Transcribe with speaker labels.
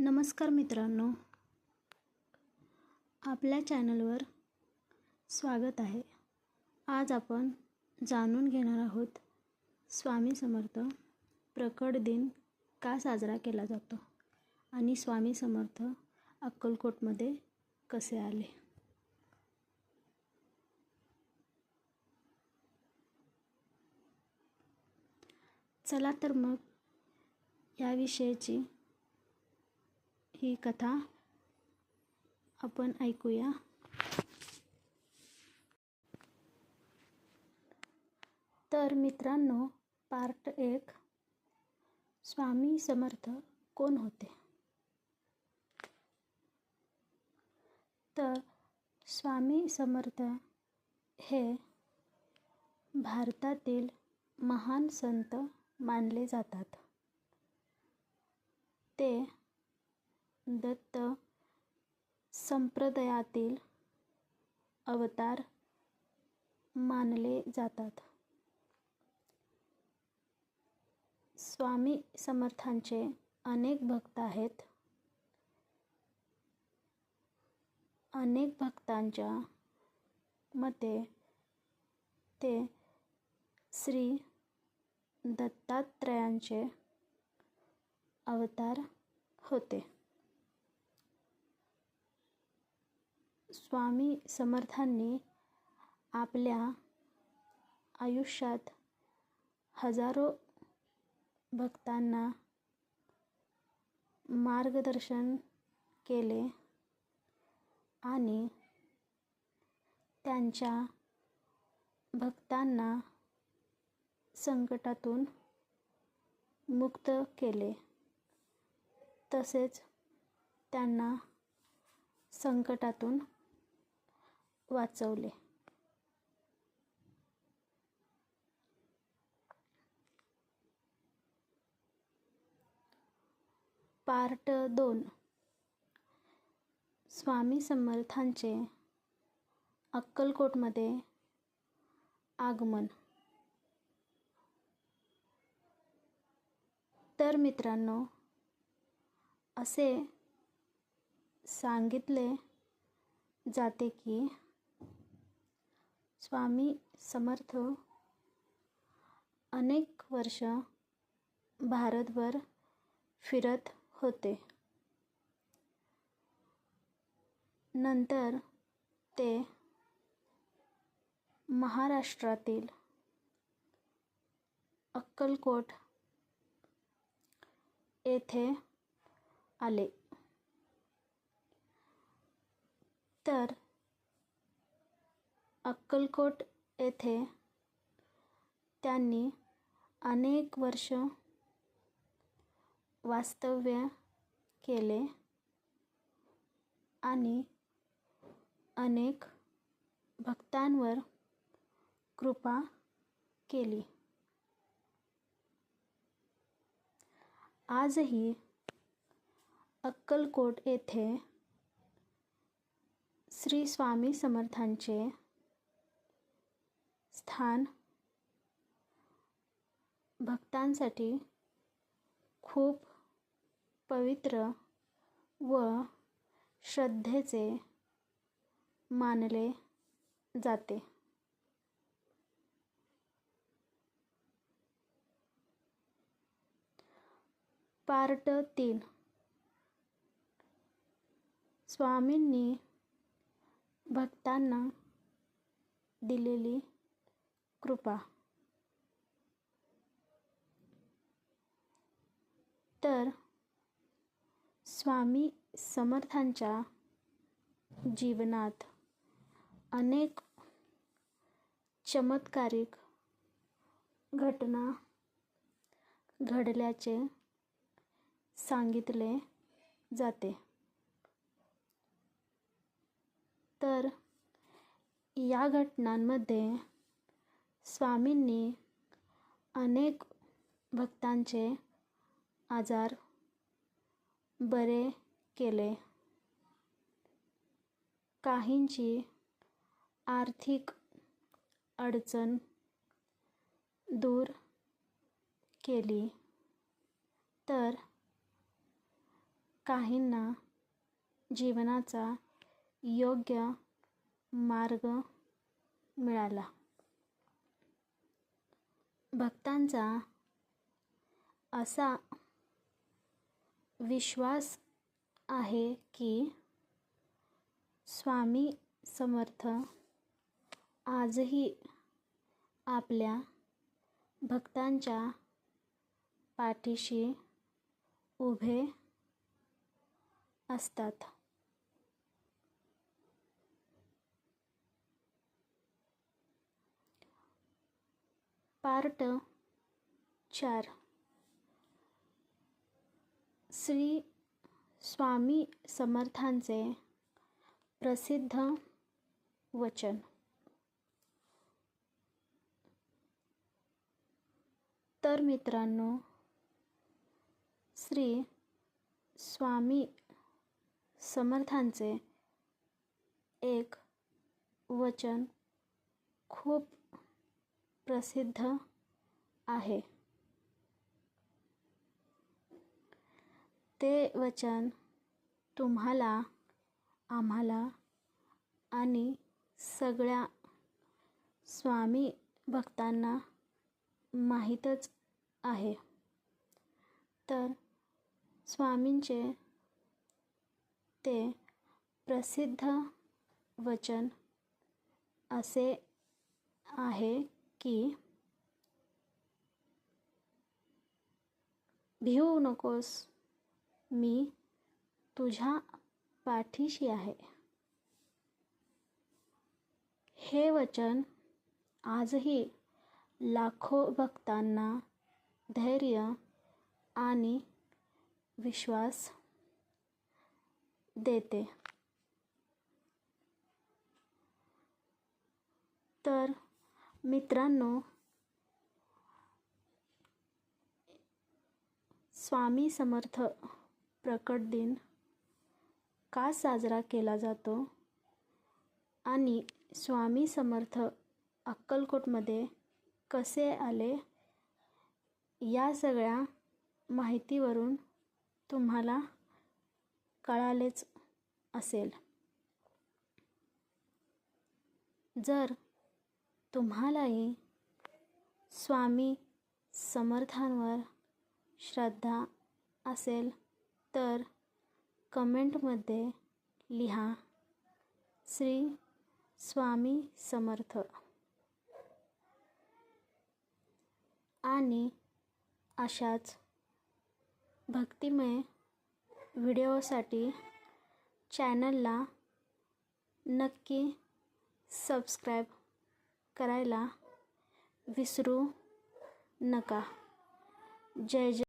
Speaker 1: नमस्कार मित्रांनो, आपल्या चॅनलवर स्वागत आहे. आज आपण जाणून घेणार आहोत स्वामी समर्थ प्रकट दिन का साजरा केला जातो आणि स्वामी समर्थ अक्कलकोटमध्ये कसे आले. चला तर मग याविषयीची ही कथा आपण ऐकूया. तर मित्रांनो, पार्ट 1, स्वामी समर्थ कोण होते. तर स्वामी समर्थ हे भारतातील महान संत मानले जातात. ते दत्त संप्रदायातील अवतार मानले जातात. स्वामी समर्थांचे अनेक भक्त आहेत. अनेक भक्तांच्या मते ते श्री दत्तात्रयांचे अवतार होते. स्वामी समर्थांनी आपल्या आयुष्यात हजारो भक्तांना मार्गदर्शन केले आणि त्यांच्या भक्तांना संकटातून मुक्त केले. तसेच त्यांना संकटातून वाचवले. पार्ट 2, स्वामी समर्थांचे अक्कलकोटमध्ये आगमन. तर मित्रांनो, असे सांगितले जाते की स्वामी समर्थ अनेक वर्ष भारतभर फिरत होते. नंतर ते महाराष्ट्रातील अक्कलकोट येथे आले. तर अक्कलकोट येथे त्यांनी अनेक वर्ष वास्तव्य केले आणि अनेक भक्तांवर कृपा केली. आजही अक्कलकोट येथे श्री स्वामी समर्थांचे स्थान भक्तांसाठी खूप पवित्र व श्रद्धेचे मानले जाते. पार्ट 3, स्वामींनी भक्तांना दिलेली कृपा. तर स्वामी समर्थांच्या जीवनात अनेक चमत्कारिक घटना घडल्याचे सांगितले जाते. तर या घटनांमध्ये स्वामींनी अनेक भक्तांचे आजार बरे केले. काहींची आर्थिक अडचण दूर केली. तर काहींना जीवनाचा योग्य मार्ग मिळाला. भक्तांचा असा विश्वास आहे की स्वामी समर्थ आजही आपल्या भक्तांच्या पाठीशी उभे असतात. पार्ट 4. श्री स्वामी समर्थांचे प्रसिद्ध वचन. तर मित्रांनो, श्री स्वामी समर्थांचे एक वचन खूप प्रसिद्ध आहे. ते वचन तुम्हाला, आम्हाला आणि सगळ्या स्वामी भक्तांना माहीतच आहे. तर स्वामींचे ते प्रसिद्ध वचन असे आहे की भिवू नकोस, मी तुझ्या पाठीशी आहे. हे वचन आजही लाखो भक्तांना धैर्य आणि विश्वास देते. तर मित्रांनो, स्वामी समर्थ प्रकट दिन का साजरा केला जातो आणि स्वामी समर्थ अक्कलकोटमध्ये कसे आले, या सगळ्या माहितीवरून तुम्हाला कळालेच असेल. जर तुम्हालाही स्वामी समर्थांवर श्रद्धा असेल तर कमेंटमध्ये लिहा श्री स्वामी समर्थ. आणि अशाच भक्तिमय व्हिडिओसाठी चॅनलला नक्की सबस्क्राईब करायला विसरू नका. जय जय